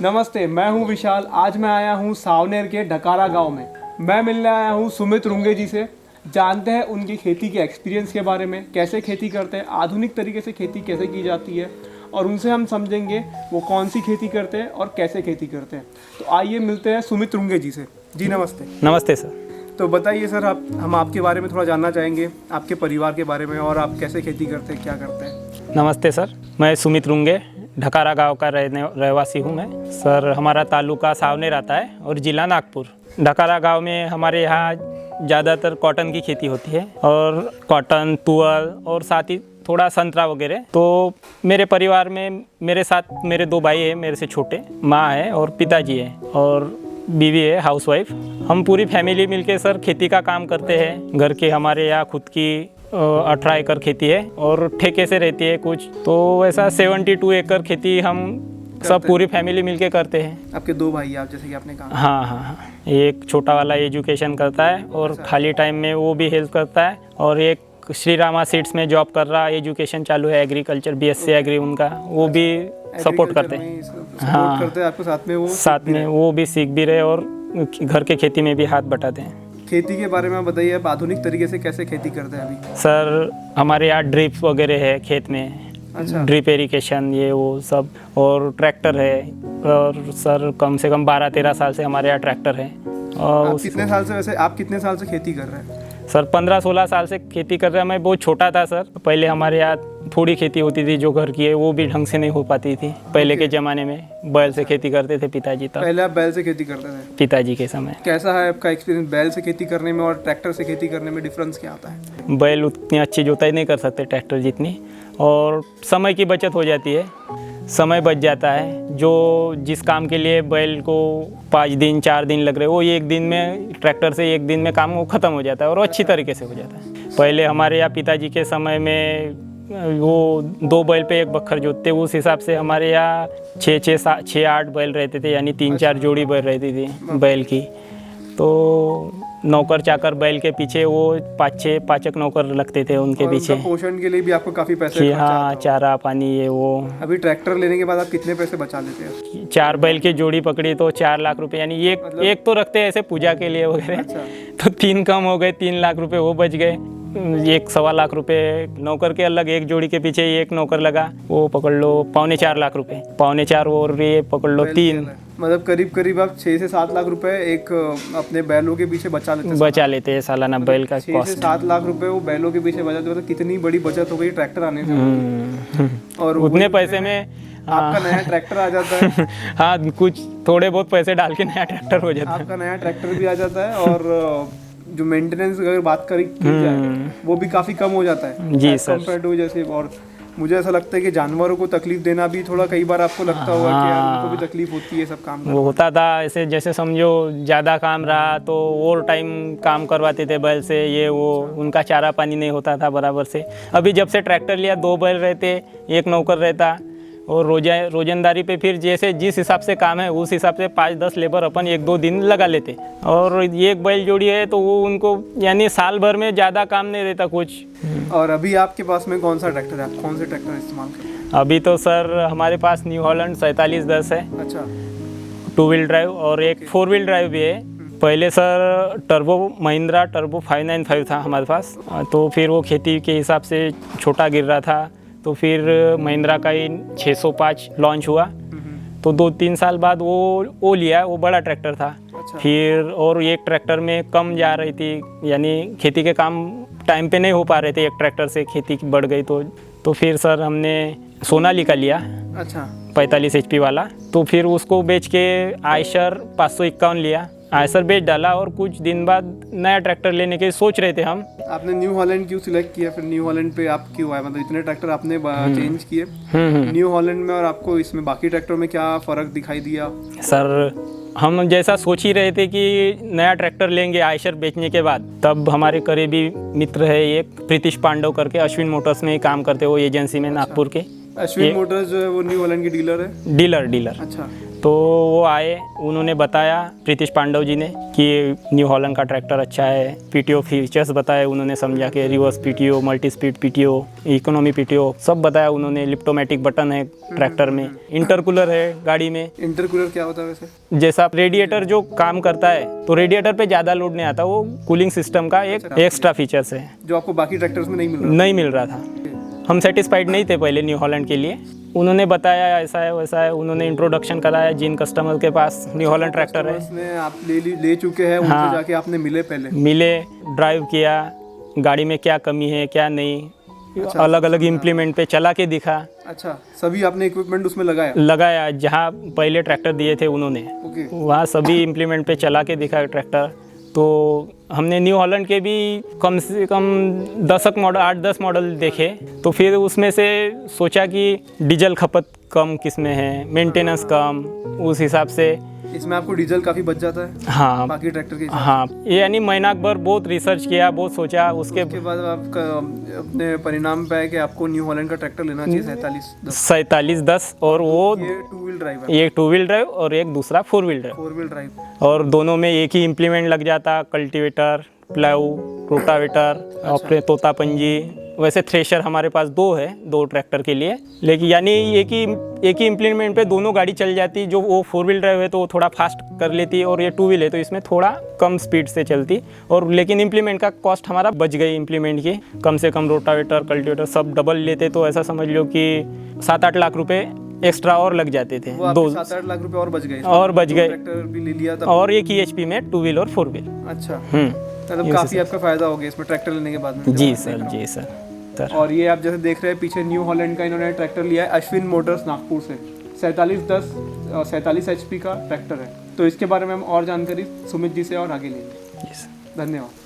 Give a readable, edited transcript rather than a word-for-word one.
नमस्ते, मैं हूं विशाल। आज मैं आया हूं सावनेर के ढकारा गांव में। मैं मिलने आया हूं सुमित रुंगे जी से। जानते हैं उनकी खेती के एक्सपीरियंस के बारे में, कैसे खेती करते हैं, आधुनिक तरीके से खेती कैसे की जाती है, और उनसे हम समझेंगे वो कौन सी खेती करते हैं और कैसे खेती करते हैं। तो आइए मिलते हैं सुमित रुंगे जी से। जी नमस्ते। नमस्ते सर। तो बताइए सर, हम आपके बारे में थोड़ा जानना चाहेंगे, आपके परिवार के बारे में, और आप कैसे खेती करते हैं, क्या करते हैं। नमस्ते सर, मैं सुमित रुंगे ढकारा गांव का रहवासी हूं मैं। सर हमारा तालुका सावनेर आता है और ज़िला नागपुर। ढकारा गांव में हमारे यहाँ ज़्यादातर कॉटन की खेती होती है, और कॉटन, तुअर और साथ ही थोड़ा संतरा वगैरह। तो मेरे परिवार में मेरे साथ मेरे 2 भाई हैं, मेरे से छोटे, माँ है और पिताजी है, और बीवी है, हाउसवाइफ। हम पूरी फैमिली मिलके सर खेती का काम करते हैं। घर के हमारे यहाँ खुद की 18 एकड़ खेती है और ठेके से रहती है कुछ, तो ऐसा 72 एकड़ खेती हम सब पूरी फैमिली मिलके करते हैं। आपके 2 भाई आप जैसे कि आपने कहा। हाँ, एक छोटा वाला एजुकेशन करता है और खाली टाइम में वो भी हेल्प करता है, और एक श्री रामा सीड्स में जॉब कर रहा है, एजुकेशन चालू है एग्रीकल्चर, BSc एग्री उनका, वो भी सपोर्ट करते हैं। हाँ, करते हैं आपको, साथ में वो भी सीख भी रहे और घर के खेती में भी हाथ बटाते हैं। खेती के बारे में बताइए, आप आधुनिक तरीके से कैसे खेती करते हैं अभी। सर हमारे यहाँ ड्रिप वगैरह है खेत में। अच्छा। ड्रिप इरिगेशन ये वो सब, और ट्रैक्टर है। और सर कम से कम 12-13 साल से हमारे यहाँ ट्रैक्टर है। और आप कितने साल से खेती कर रहे हैं। सर 15-16 साल से खेती कर रहे हैं। मैं बहुत छोटा था सर, पहले हमारे यहाँ थोड़ी खेती होती थी जो घर की है, वो भी ढंग से नहीं हो पाती थी। पहले के ज़माने में बैल से खेती करते थे पिताजी। तब पहले आप बैल से खेती करते थे पिताजी के समय। कैसा है आपका एक्सपीरियंस बैल से खेती करने में और ट्रैक्टर से खेती करने में? डिफरेंस क्या आता है? बैल उतनी अच्छी जुताई नहीं कर सकते ट्रैक्टर जितनी, और समय की बचत हो जाती है, समय बच जाता है। जो जिस काम के लिए बैल को 5 दिन 4 दिन लग रहे, वो 1 दिन में, ट्रैक्टर से 1 दिन में काम वो ख़त्म हो जाता है और अच्छी तरीके से हो जाता है। पहले हमारे यहाँ पिताजी के समय में वो 2 बैल पे 1 बखर जोतते, उस हिसाब से हमारे यहाँ 6-8 बैल रहते थे, यानी 3-4 जोड़ी बैल रहती थी बैल की। तो नौकर चाकर बैल के पीछे वो 5-6 नौकर लगते थे उनके पीछे। पोषण के लिए भी आपको काफ़ी पैसे कि हाँ, चारा पानी ये वो। अभी ट्रैक्टर लेने के बाद आप कितने पैसे बचा लेते हैं? 4 बैल की जोड़ी पकड़ी तो 4 लाख रुपए, यानी एक तो रखते हैं ऐसे पूजा के लिए वगैरह। अच्छा। तो 3 कम हो गए, 3 लाख रुपए वो बच गए। 1-1.25 लाख रुपए नौकर के अलग, एक जोड़ी के पीछे 1 नौकर लगा, वो पकड़ लो 3.25 लाख रुपए, 3.25 और ये पकड़ लो 3। मतलब करीब आप 6 से 7 लाख रुपए एक अपने बैलों के पीछे बचा लेते हैं सालाना बैल का 6 से 7 लाख रुपए वो बैलों के पीछे बचाते। मतलब कितनी बड़ी बचत हो गई ट्रैक्टर आने से। और उतने पैसे में आपका नया ट्रैक्टर आ जाता है। हाँ, कुछ थोड़े बहुत पैसे डाल के नया ट्रैक्टर हो जाता है। आपका नया ट्रैक्टर भी आ जाता है, और जो मेंटेनेंस अगर बात की जाए वो भी काफ़ी कम हो जाता है जी सर, कंपेयर टू जैसे। और मुझे ऐसा लगता है कि जानवरों को तकलीफ देना भी थोड़ा, कई बार आपको लगता होगा कि यार उनको भी तकलीफ होती है सब काम करना। वो होता था ऐसे, जैसे समझो ज़्यादा काम रहा तो और टाइम काम करवाते थे बैल से, ये वो, उनका चारा पानी नहीं होता था बराबर से। अभी जब से ट्रैक्टर लिया 2 बैल रहते, 1 नौकर रहता, और रोजंदारी पे फिर जैसे जिस हिसाब से काम है उस हिसाब से 5-10 लेबर अपन 1-2 दिन लगा लेते। और 1 बैल जोड़ी है तो वो उनको, यानी साल भर में ज़्यादा काम नहीं रहता कुछ। और अभी आपके पास में कौन सा ट्रैक्टर है? आप कौन से ट्रैक्टर इस्तेमाल करते हैं? अभी तो सर हमारे पास न्यू हॉलैंड 4710 है। अच्छा। 2 व्हील ड्राइव और एक 4 व्हील ड्राइव भी है। पहले सर महिंद्रा टर्बो 595 था हमारे पास, तो फिर वो खेती के हिसाब से छोटा गिर रहा था, तो फिर महिंद्रा का ही 605 लॉन्च हुआ। तो 2-3 साल बाद वो लिया, वो बड़ा ट्रैक्टर था। अच्छा। फिर और एक ट्रैक्टर में कम जा रही थी, यानी खेती के काम टाइम पे नहीं हो पा रहे थे, एक ट्रैक्टर से खेती बढ़ गई तो फिर सर हमने सोनालिका लिया। अच्छा। 45 HP वाला। तो फिर उसको बेच के आयशर 551 लिया, आयशर बेच डाला, और कुछ दिन बाद नया ट्रैक्टर लेने की सोच रहे थे हम। आपने न्यू हॉलैंड क्यों सिलेक्ट किया? फिर न्यू हॉलैंड पे आप क्यों आए? मतलब इतने ट्रैक्टर आपने चेंज किए न्यू हॉलैंड में, और आपको इसमें बाकी ट्रैक्टर में क्या फ़र्क दिखाई दिया? सर हम जैसा सोच ही रहे थे कि नया ट्रैक्टर लेंगे आयशर बेचने के बाद, तब हमारे करीबी मित्र है एक प्रीतिश पांडव करके, अश्विन मोटर्स में ही काम करते, वो एजेंसी में नागपुर के। अश्विन मोटर्स जो है वो न्यू हॉलैंड की डीलर है। डीलर। अच्छा। तो वो आए, उन्होंने बताया प्रीतिश पांडव जी ने कि न्यू हॉलैंड का ट्रैक्टर अच्छा है। पीटीओ फीचर्स बताए उन्होंने, समझा के reverse PTO, multi speed PTO, economy PTO सब बताया उन्होंने। लिप्टोमेटिक बटन है ट्रैक्टर में, इंटरकूलर है गाड़ी में। इंटरकूलर क्या होता है वैसे? जैसा रेडिएटर जो काम करता है तो रेडिएटर पे ज़्यादा लोड नहीं आता, वो कूलिंग सिस्टम का एक एक्स्ट्रा फीचर्स है जो आपको बाकी ट्रैक्टर्स में नहीं मिल रहा था। हम सेटिस्फाइड नहीं थे पहले न्यू हॉलैंड के लिए। उन्होंने बताया ऐसा है वैसा है, उन्होंने इंट्रोडक्शन कराया जिन कस्टमर के पास न्यू हॉलैंड ट्रैक्टर है। आप ले चुके हैं, उनसे जाके आपने मिले, ड्राइव किया, गाड़ी में क्या कमी है क्या नहीं, अलग अलग इम्प्लीमेंट पे चला के दिखा। अच्छा, सभी आपने इक्विपमेंट उसमें लगाया जहाँ पहले ट्रैक्टर दिए थे उन्होंने, वहाँ सभी इम्प्लीमेंट पे चला के दिखा ट्रैक्टर। तो हमने न्यू हॉलैंड के भी कम से कम 8-10 मॉडल देखे। तो फिर उसमें से सोचा कि डीजल खपत कम किसमें है, मेंटेनेंस कम, उस हिसाब से इसमें आपको डीजल काफ़ी बच जाता है। हाँ, बाकी ट्रैक्टर के हाँ, यानी महीना भर बहुत रिसर्च किया, बहुत सोचा। उसके बाद आपका अपने परिणाम पे है कि आपको न्यू हॉलैंड का ट्रैक्टर लेना चाहिए 4710। और वो ये 2 व्हील ड्राइव है, एक 2 व्हील ड्राइव और एक दूसरा 4 व्हील ड्राइव। और दोनों में एक ही इम्प्लीमेंट लग जाता, कल्टीवेटर, प्लाऊ, रोटावेटर, अपने तोतापंजी। वैसे थ्रेशर हमारे पास 2 है, 2 ट्रैक्टर के लिए, लेकिन यानी एक ही इम्प्लीमेंट पे दोनों गाड़ी चल जाती। जो वो 4 व्हील ड्राइव है तो वो थोड़ा फास्ट कर लेती, और ये 2 व्हील है तो इसमें थोड़ा कम स्पीड से चलती। और लेकिन इम्प्लीमेंट का कॉस्ट हमारा बच गई, इम्प्लीमेंट की कम से कम रोटावेटर कल्टीवेटर सब डबल लेते तो ऐसा समझ लो कि 7-8 लाख रुपए एक्स्ट्रा और लग जाते थे। 7-8 लाख रुपए और बच गए ट्रैक्टर भी ले लिया था। और एक ही HP में 2 व्हील और 4 व्हील। अच्छा, मतलब काफ़ी आपका फ़ायदा हो गया इसमें ट्रैक्टर लेने के बाद में। जी सर। और ये आप जैसे देख रहे हैं पीछे न्यू हॉलैंड का इन्होंने ट्रैक्टर लिया है अश्विन मोटर्स नागपुर से। 4710 47 HP का ट्रैक्टर है। तो इसके बारे में हम और जानकारी सुमित जी से और आगे लेंगे। धन्यवाद।